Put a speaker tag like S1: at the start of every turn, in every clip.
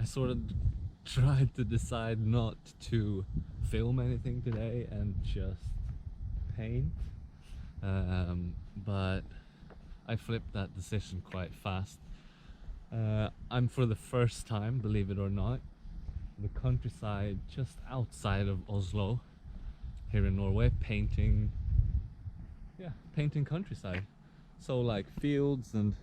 S1: I sort of tried to decide not to film anything today and just paint, but I flipped that decision quite fast. I'm for the first time, believe it or not, the countryside just outside of Oslo here in Norway, painting countryside. So like fields and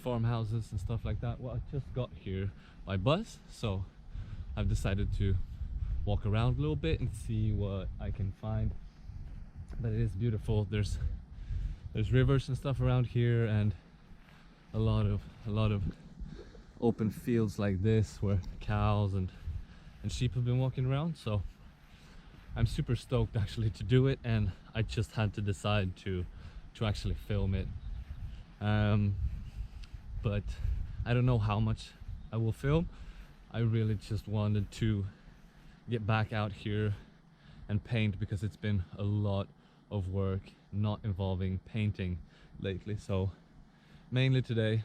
S1: farmhouses and stuff like that. Well, I just got here by bus, so I've decided to walk around a little bit and see what I can find. But it is beautiful. There's rivers and stuff around here, and a lot of open fields like this where cows and sheep have been walking around. So I'm super stoked actually to do it, and I just had to decide to actually film it. But I don't know how much I will film. I really just wanted to get back out here and paint, because it's been a lot of work not involving painting lately. So mainly today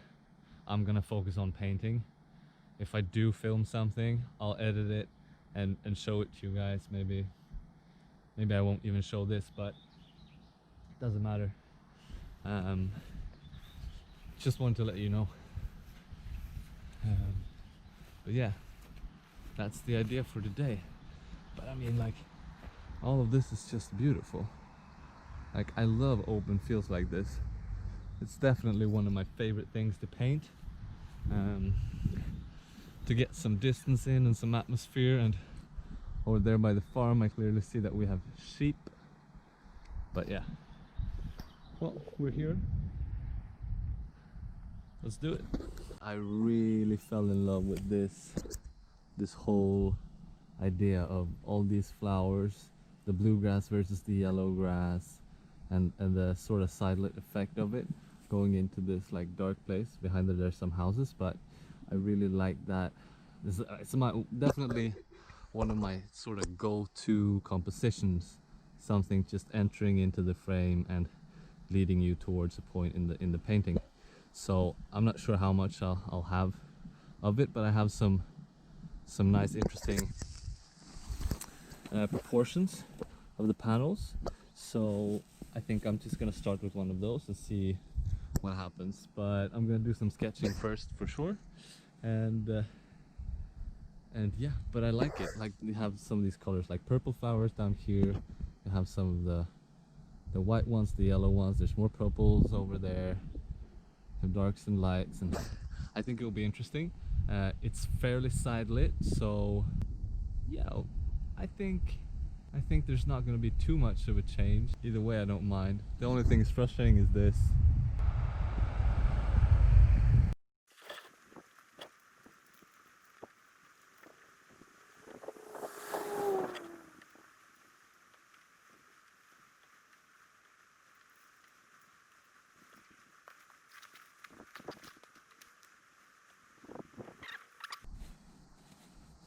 S1: I'm gonna focus on painting. If I do film something, I'll edit it and show it to you guys. Maybe I won't even show this, but it doesn't matter. Just wanted to let you know. But yeah, that's the idea for today. But I mean, like, all of this is just beautiful. Like, I love open fields like this. It's definitely one of my favorite things to paint. To get some distance in and some atmosphere. And over there by the farm, I clearly see that we have sheep. But yeah, well, we're here. Let's do it. I really fell in love with this whole idea of all these flowers, the bluegrass versus the yellow grass, and the sort of sidelit effect of it going into this like dark place. Behind there, there's some houses, but I really like that. It's definitely one of my sort of go-to compositions. Something just entering into the frame and leading you towards a point in the painting. So I'm not sure how much I'll have of it, but I have some nice, interesting proportions of the panels. So I think I'm just gonna start with one of those and see what happens. But I'm gonna do some sketching first for sure, and yeah. But I like it. Like, we have some of these colors, like purple flowers down here. You have some of the white ones, the yellow ones. There's more purples over there. Have darks and lights, and I think it'll be interesting. It's fairly side lit, so yeah, I think there's not going to be too much of a change. Either way, I don't mind. The only thing that's frustrating is this.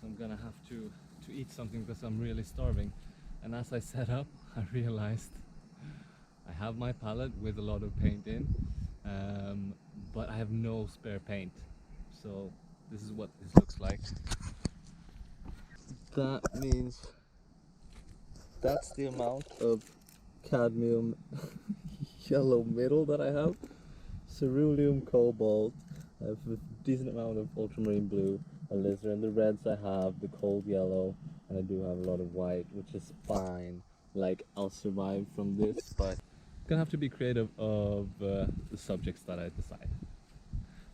S1: I'm gonna have to eat something because I'm really starving. And as I set up, I realized I have my palette with a lot of paint in, but I have no spare paint. So this is what this looks like. That means that's the amount of cadmium yellow middle that I have. Cerulean cobalt. I have a decent amount of ultramarine blue, alizarin. The reds I have, the cold yellow, and I do have a lot of white, which is fine. Like, I'll survive from this, but I'm gonna have to be creative of the subjects that I decide.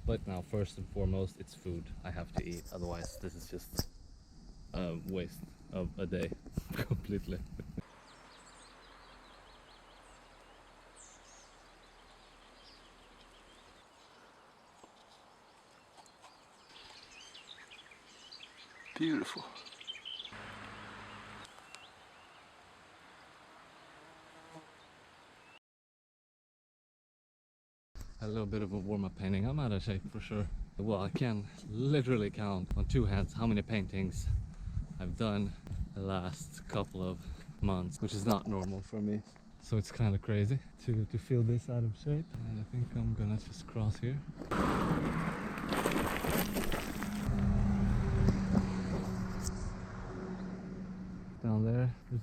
S1: But now, first and foremost, it's food I have to eat. Otherwise, this is just a waste of a day completely. Beautiful. A little bit of a warm-up painting. I'm out of shape for sure. Well, I can literally count on two hands how many paintings I've done the last couple of months, which is not normal for me. So it's kind of crazy to feel this out of shape. And I think I'm gonna just cross here.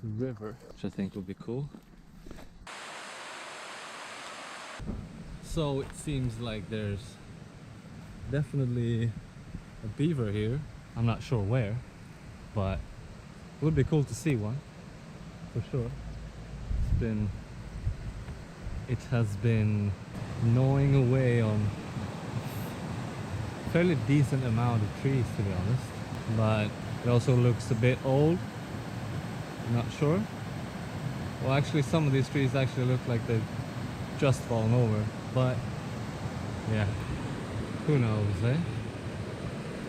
S1: river, which I think would be cool. So it seems like there's definitely a beaver here. I'm not sure where, but it would be cool to see one for sure. It has been gnawing away on a fairly decent amount of trees, to be honest, but it also looks a bit old. I'm not sure. Well, actually some of these trees actually look like they've just fallen over, but yeah, who knows, eh?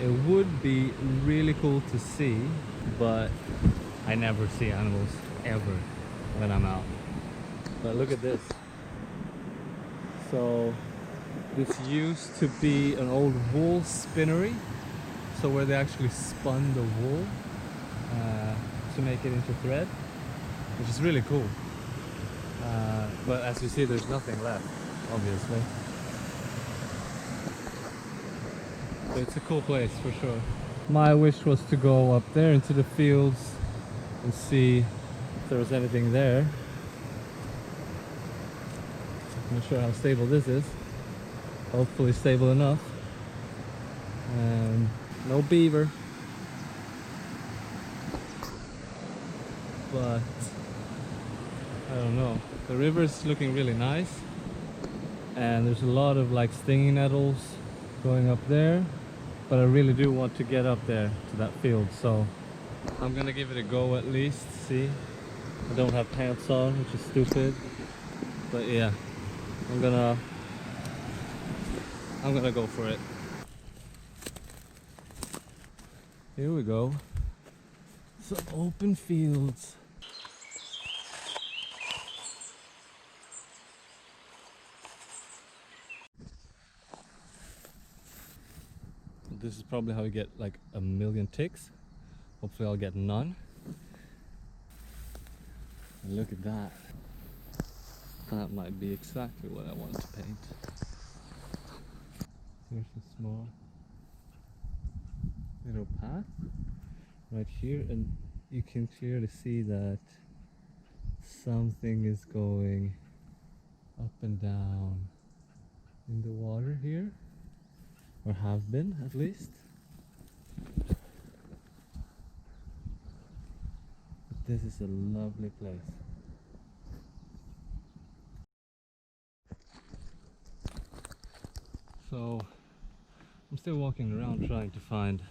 S1: It would be really cool to see, but I never see animals ever when I'm out. But look at this. So this used to be an old wool spinnery, so where they actually spun the wool to make it into thread, which is really cool. But as you see, there's nothing left, obviously. So it's a cool place for sure. My wish was to go up there into the fields and see if there was anything there. I'm not sure how stable this is. Hopefully stable enough. And no beaver. But I don't know. The river is looking really nice. And there's a lot of like stinging nettles going up there. But I really do want to get up there to that field, so I'm gonna give it a go at least. See, I don't have pants on, which is stupid, but yeah, I'm gonna go for it. Here we go. Some open fields. This is probably how you get like a million ticks. Hopefully I'll get none. And look at that. That might be exactly what I want to paint. Here's a small little path right here, and you can clearly see that something is going up and down in the water here. Or have been, at least. But this is a lovely place. So I'm still walking around trying to find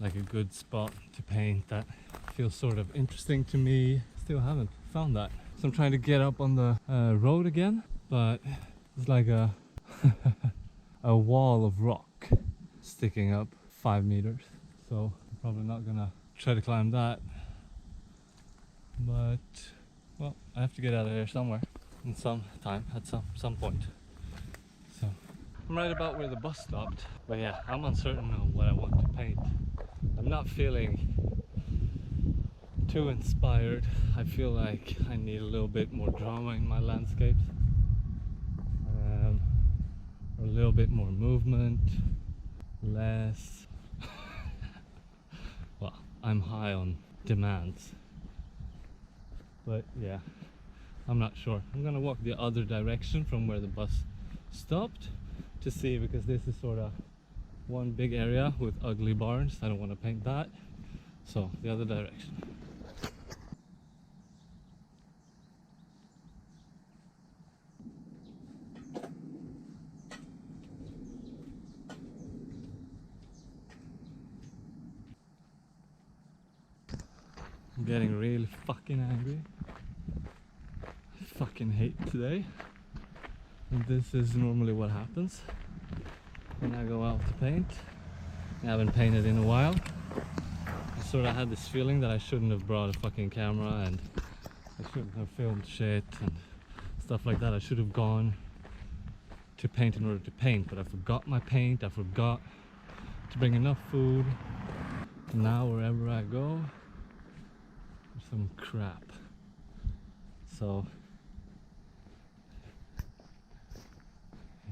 S1: like a good spot to paint that feels sort of interesting to me. Still haven't found that. So I'm trying to get up on the road again, but it's like a a wall of rock sticking up 5 meters, so I'm probably not gonna try to climb that, but well, I have to get out of here somewhere in some time at some point. So I'm right about where the bus stopped, but yeah, I'm uncertain of what I want to paint. I'm not feeling too inspired. I feel like I need a little bit more drama in my landscapes. A little bit more movement, less well, I'm high on demands, but yeah, I'm not sure. I'm gonna walk the other direction from where the bus stopped to see, because this is sort of one big area with ugly barns. I don't want to paint that, so the other direction. I'm getting really fucking angry. I fucking hate today. And this is normally what happens when I go out to paint. I haven't painted in a while. I sort of had this feeling that I shouldn't have brought a fucking camera, and I shouldn't have filmed shit and stuff like that. I should have gone to paint in order to paint, but I forgot my paint. I forgot to bring enough food. And now wherever I go, some crap. So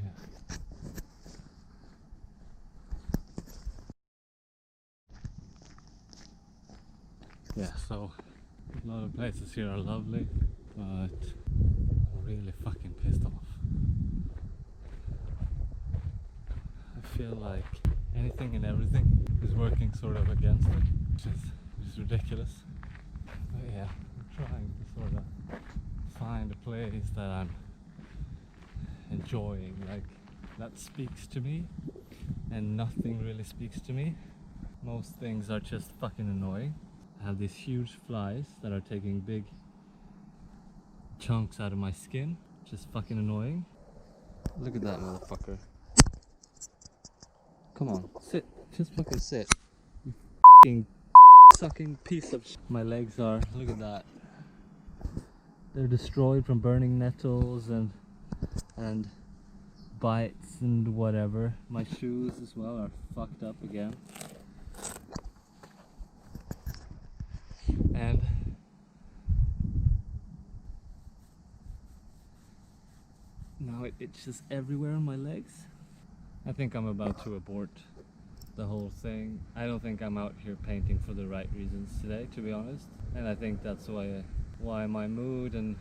S1: yeah. Yeah, so A lot of places here are lovely, but I'm really fucking pissed off. I feel like anything and everything is working sort of against me, which is ridiculous. But yeah, I'm trying to sort of find a place that I'm enjoying, like that speaks to me, and nothing really speaks to me. Most things are just fucking annoying. I have these huge flies that are taking big chunks out of my skin, just fucking annoying. Look at that motherfucker. Come on, sit. Just fucking sit. You fucking sucking piece of shit. My legs are, look at that. They're destroyed from burning nettles and bites and whatever. My shoes as well are fucked up again. And now it's just everywhere on my legs. I think I'm about to abort the whole thing. I don't think I'm out here painting for the right reasons today, to be honest. And I think that's why my mood and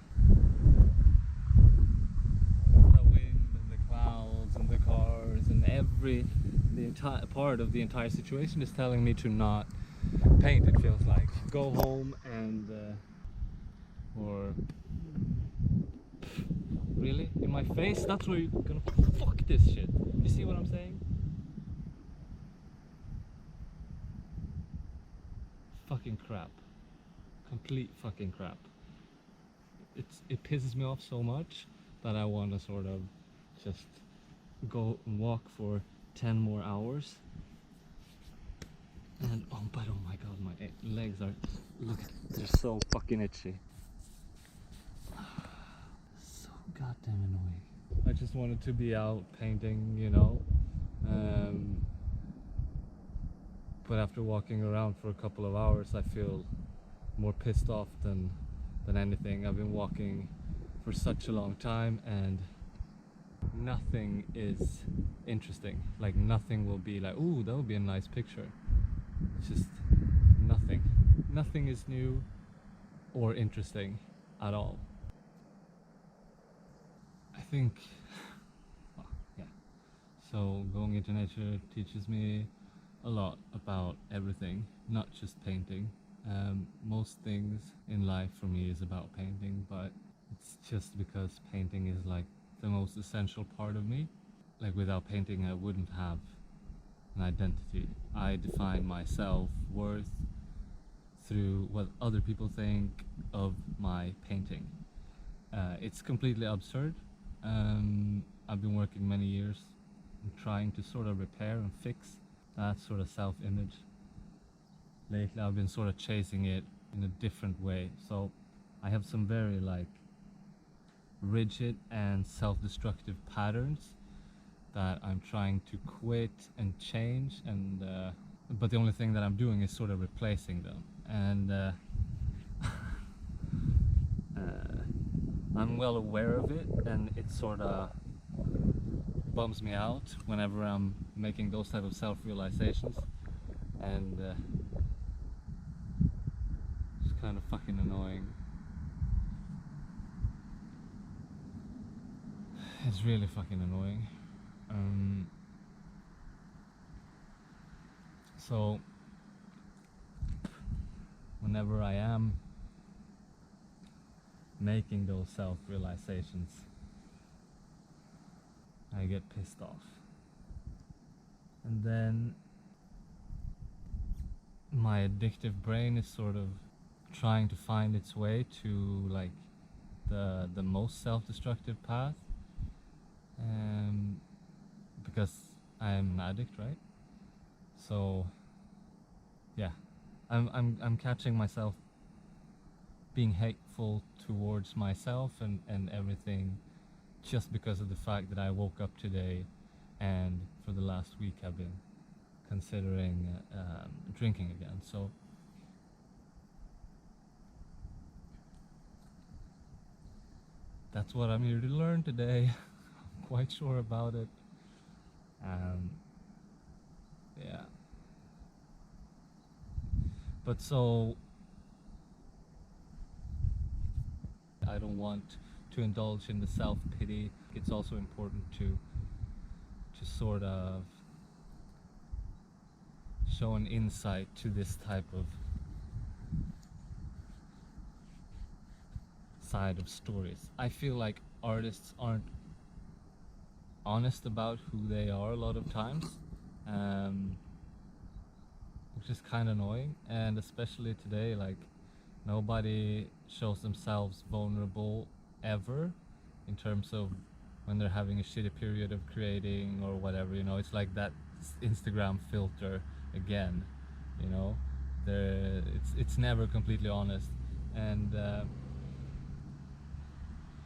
S1: the wind and the clouds and the cars and the entire part of the entire situation is telling me to not paint. It feels like go home and or really in my face. That's where you're gonna fuck this shit. You see what I'm saying? Fucking crap. Complete fucking crap. It pisses me off so much that I want to sort of just go and walk for 10 more hours. And oh my god, my legs are, look, they're so fucking itchy. So goddamn annoying. I just wanted to be out painting, you know. But after walking around for a couple of hours, I feel more pissed off than anything. I've been walking for such a long time and nothing is interesting. Like nothing will be like, ooh, that would be a nice picture. It's just nothing. Nothing is new or interesting at all. I think, well, yeah. So going into nature teaches me a lot about everything, not just painting. Most things in life for me is about painting, but it's just because painting is like the most essential part of me. Like without painting I wouldn't have an identity. I define my self-worth through what other people think of my painting. It's completely absurd. I've been working many years trying to sort of repair and fix that sort of self-image. Lately I've been sort of chasing it in a different way. So I have some very like rigid and self-destructive patterns that I'm trying to quit and change, and but the only thing that I'm doing is sort of replacing them. And I'm well aware of it, and it sort of bums me out whenever I'm making those type of self-realizations, and it's kind of fucking annoying. It's really fucking annoying. So whenever I am making those self-realizations, I get pissed off, and then my addictive brain is sort of trying to find its way to like the most self-destructive path, because I'm an addict, right? So yeah, I'm catching myself being hateful towards myself and everything, just because of the fact that I woke up today and for the last week I've been considering drinking again. So that's what I'm here to learn today. I'm quite sure about it. Yeah. But so don't want to indulge in the self-pity. It's also important to sort of show an insight to this type of side of stories. I feel like artists aren't honest about who they are a lot of times, which is kind of annoying. And especially today, like, nobody shows themselves vulnerable ever, in terms of when they're having a shitty period of creating or whatever, you know. It's like that Instagram filter again, you know. It's never completely honest, and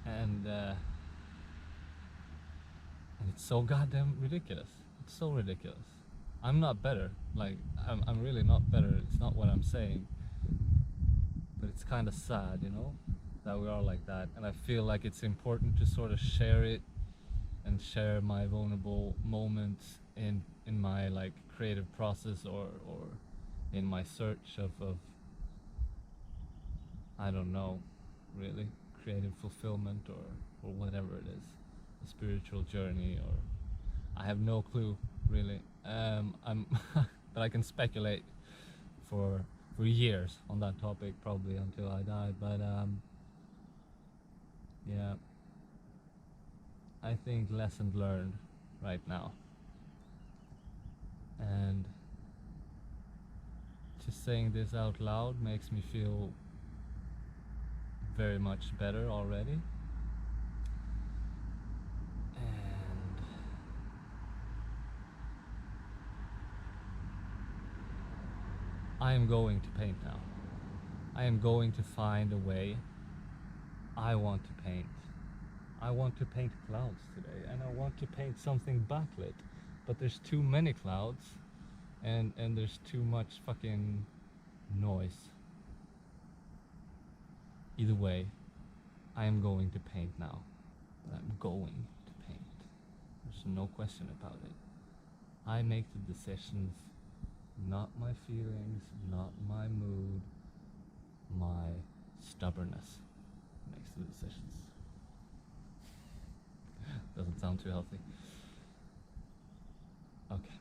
S1: and it's so goddamn ridiculous. It's so ridiculous. I'm not better. Like, I'm really not better. It's not what I'm saying. But it's kind of sad, you know, that we are like that. And I feel like it's important to sort of share it and share my vulnerable moments in my like creative process, or in my search of I don't know, really, creative fulfillment, or whatever it is, a spiritual journey, or I have no clue really. I'm but I can speculate for years on that topic, probably until I die. But yeah, I think lesson learned right now, and just saying this out loud makes me feel very much better already. And I am going to paint now. I am going to find a way. I want to paint. I want to paint clouds today, and I want to paint something backlit. But there's too many clouds, and there's too much fucking noise. Either way, I am going to paint now. I'm going to paint. There's no question about it. I make the decisions, not my feelings, not my mood. My stubbornness makes the decisions. Doesn't sound too healthy. Okay.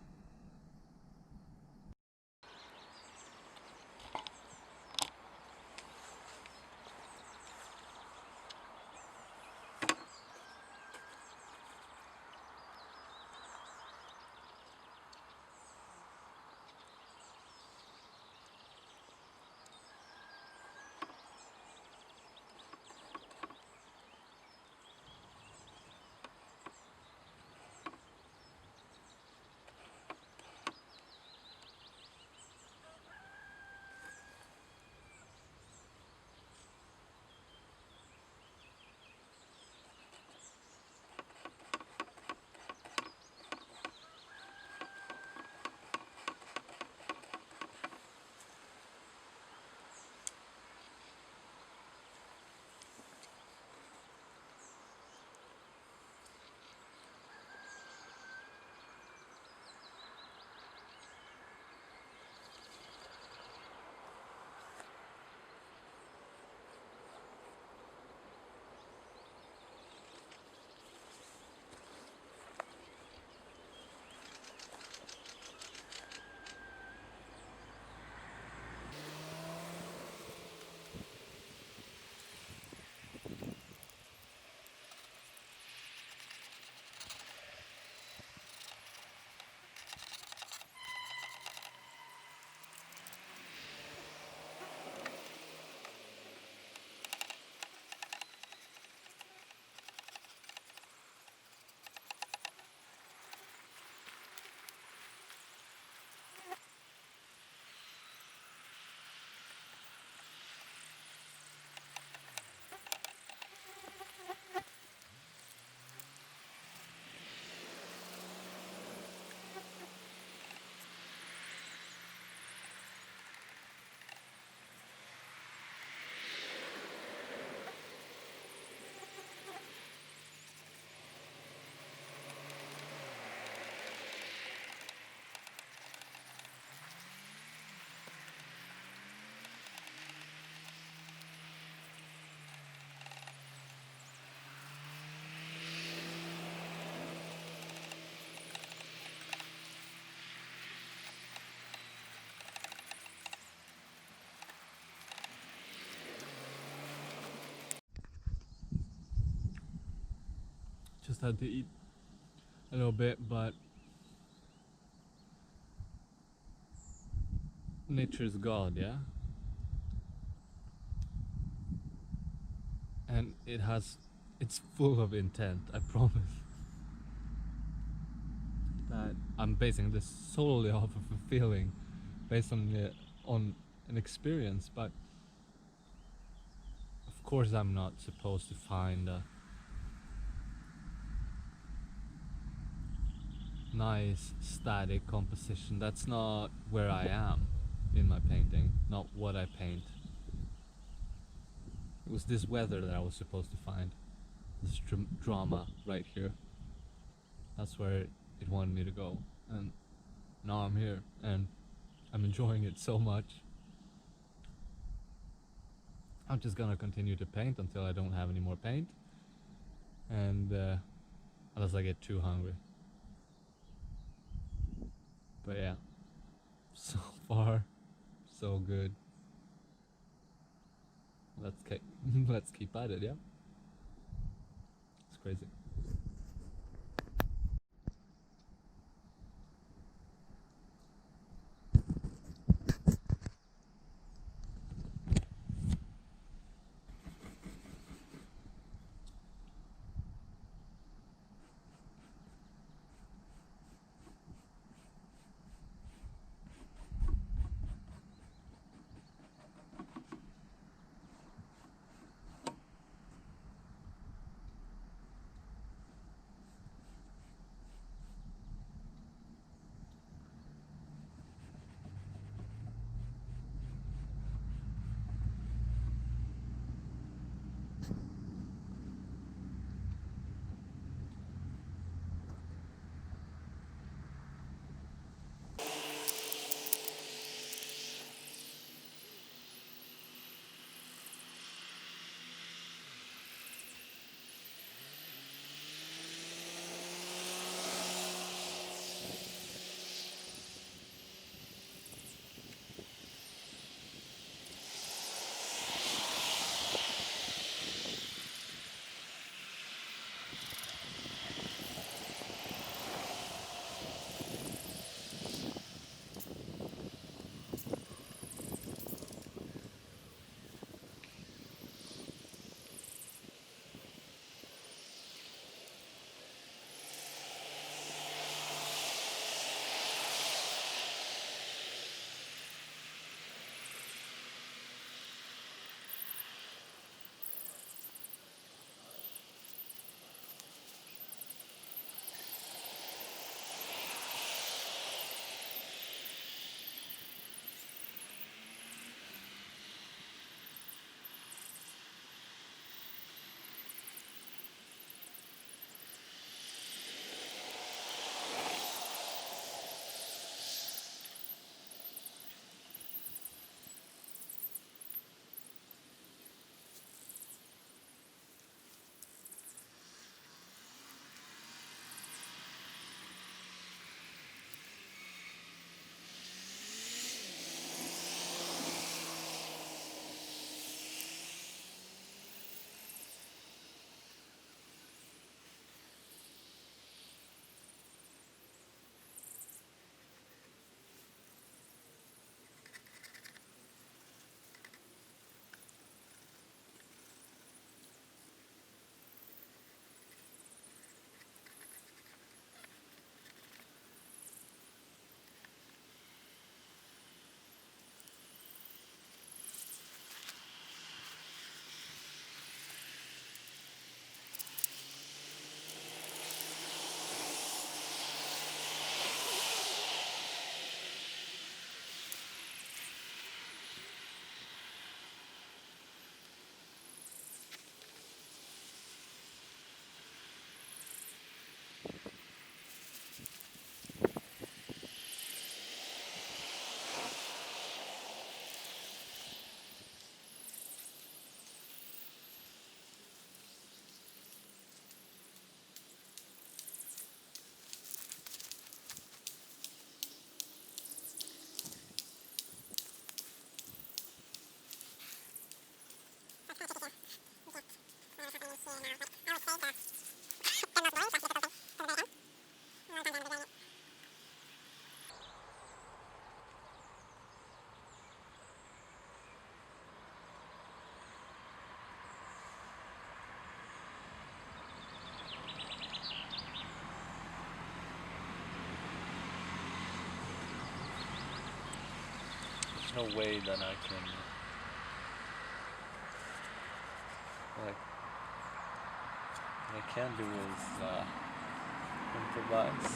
S1: had to eat a little bit, but nature's God, yeah? And it's full of intent, I promise. That I'm basing this solely off of a feeling, based on an experience, but of course I'm not supposed to find a nice static composition. That's not where I am in my painting, not what I paint. It was this weather that I was supposed to find, this drama right here. That's where it wanted me to go, and now I'm here, and I'm enjoying it so much. I'm just gonna continue to paint until I don't have any more paint, and unless I get too hungry. But yeah, so far, so good. Let's keep at it, yeah? It's crazy. no way that I can like what I can do is improvise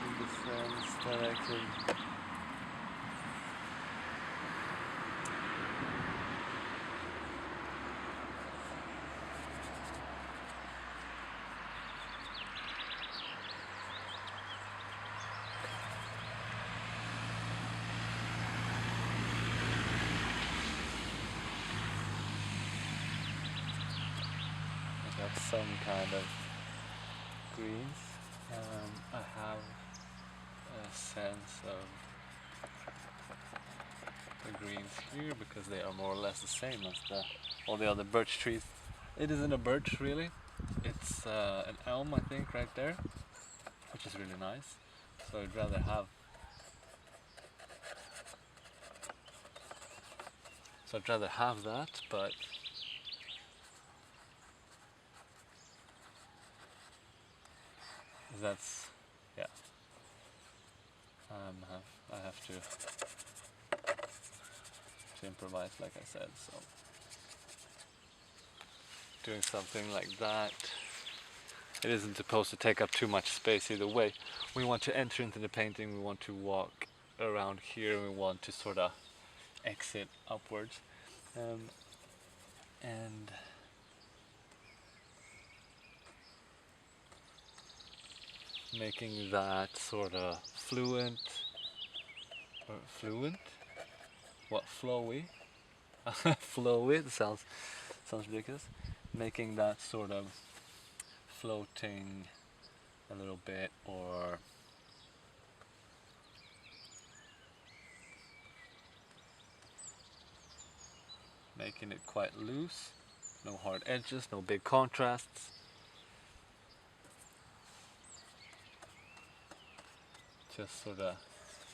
S1: with the friends that I could. I got some kind of greens. I have a sense of the greens here because they are more or less the same as all the other birch trees. It isn't a birch really, it's an elm I think right there, which is really nice. So I'd rather have that, but that's yeah. I have to improvise, like I said. So doing something like that, it isn't supposed to take up too much space either way. We want to enter into the painting, we want to walk around here, we want to sort of exit upwards. And making that sort of fluent, or fluent? What, flowy? Flowy, sounds ridiculous. Making that sort of floating a little bit, or making it quite loose, no hard edges, no big contrasts. Just sort of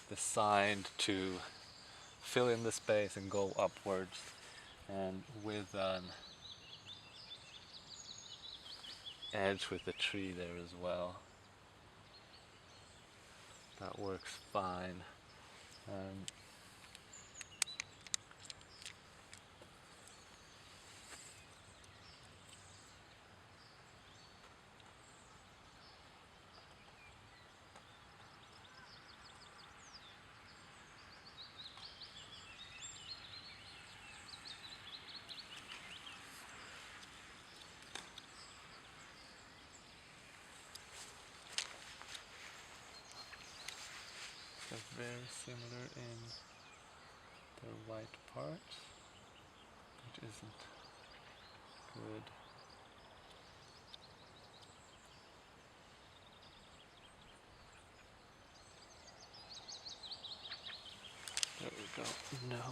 S1: designed to fill in the space and go upwards, and with an edge with the tree there as well. That works fine. They're very similar in their white parts, which isn't good. There we go. No.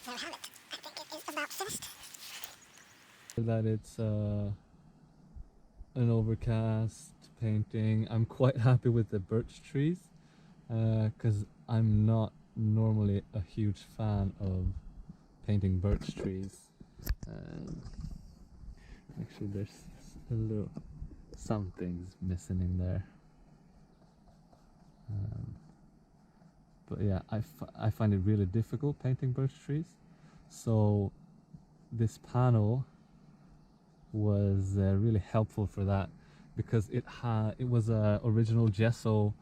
S2: There we have it. I think it is about finished.
S1: That it's an overcast painting. I'm quite happy with the birch trees because I'm not normally a huge fan of painting birch trees. Actually, there's a little something's missing in there. But yeah, I find it really difficult painting birch trees. So this panel was really helpful for that because it was a original gesso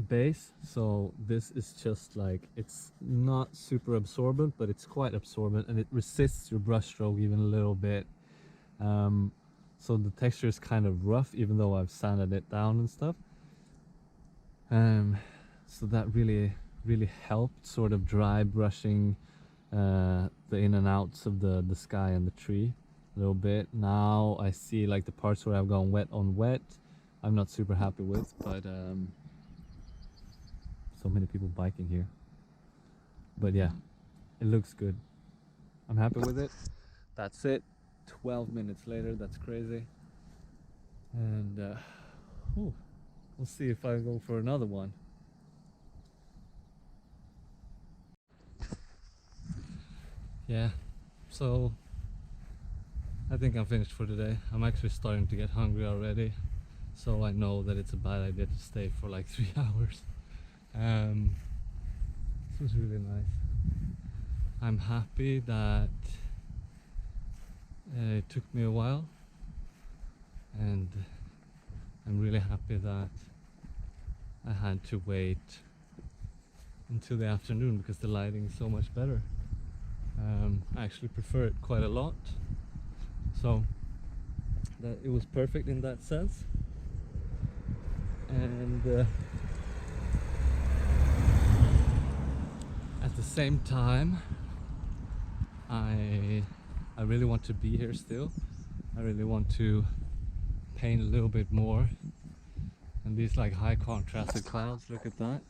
S1: base. So this is just like, it's not super absorbent, but it's quite absorbent, and it resists your brush stroke even a little bit. So the texture is kind of rough, even though I've sanded it down and stuff. So that really helped sort of dry brushing the in and outs of the sky and the tree a little bit. Now I see like the parts where I've gone wet on wet, I'm not super happy with, but so many people biking here. But yeah, it looks good. I'm happy with it. That's it. 12 minutes later, that's crazy. And we'll see if I go for another one. Yeah, so I think I'm finished for today. I'm actually starting to get hungry already, so I know that it's a bad idea to stay for like 3 hours. This was really nice. I'm happy that it took me a while, and I'm really happy that I had to wait until the afternoon because the lighting is so much better. I actually prefer it quite a lot, so that it was perfect in that sense. And at the same time, I really want to be here still. I really want to paint a little bit more. And these like high contrasted clouds, look at that,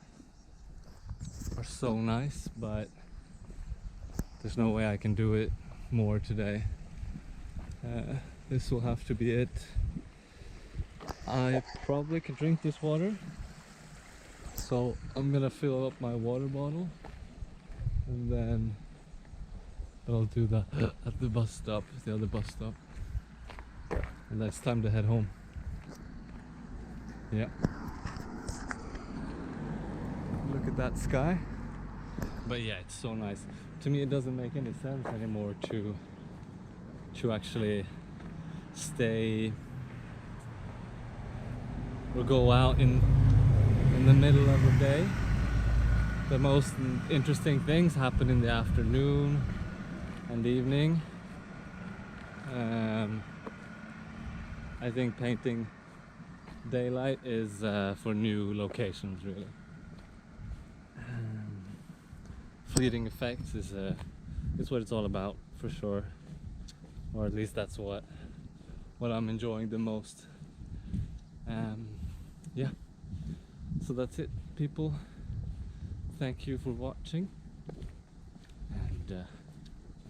S1: are so nice, but there's no way I can do it more today. This will have to be it. I probably can drink this water, so I'm gonna fill up my water bottle, and then I'll do that at the bus stop, the other bus stop, and then it's time to head home. Yeah, look at that sky. But yeah, it's so nice. To me, it doesn't make any sense anymore to actually stay or go out in the middle of the day. The most interesting things happen in the afternoon and the evening. I think painting daylight is for new locations, really. Fleeting effects is what it's all about, for sure, or at least that's what I'm enjoying the most. Yeah, so that's it, people. Thank you for watching, and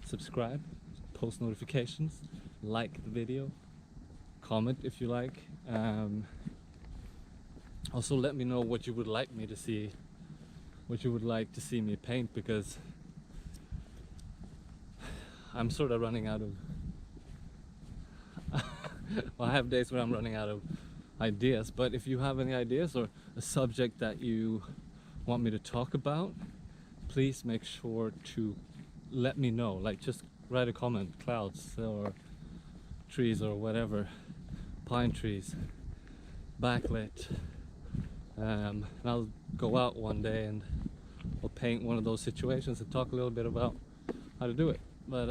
S1: subscribe, post notifications, like the video, comment if you like. Also let me know what you would like me to see, what you would like to see me paint, because I'm sort of running out of well, I have days where I'm running out of ideas, but if you have any ideas or a subject that you want me to talk about, please make sure to let me know. Like, just write a comment, clouds or trees or whatever, pine trees, backlit, And I'll go out one day and I'll paint one of those situations and talk a little bit about how to do it. But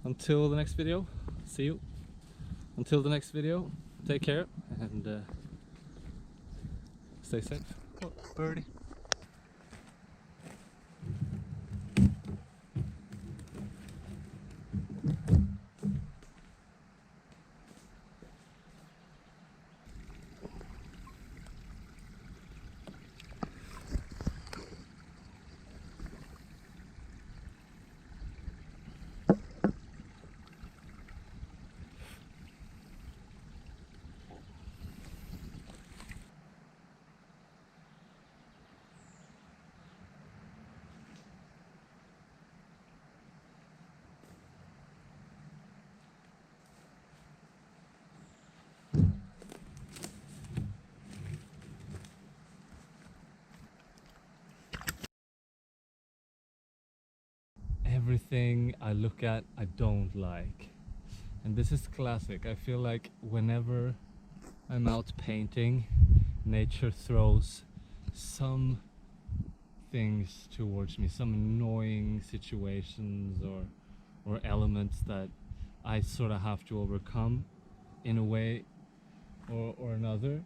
S1: until the next video, see you. Until the next video, take care and stay safe. Oh, birdie. Everything I look at, I don't like. And this is classic. I feel like whenever I'm out painting, nature throws some things towards me, some annoying situations or elements that I sort of have to overcome in a way or another.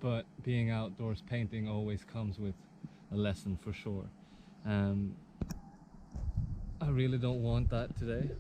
S1: But being outdoors painting always comes with a lesson for sure. I really don't want that today,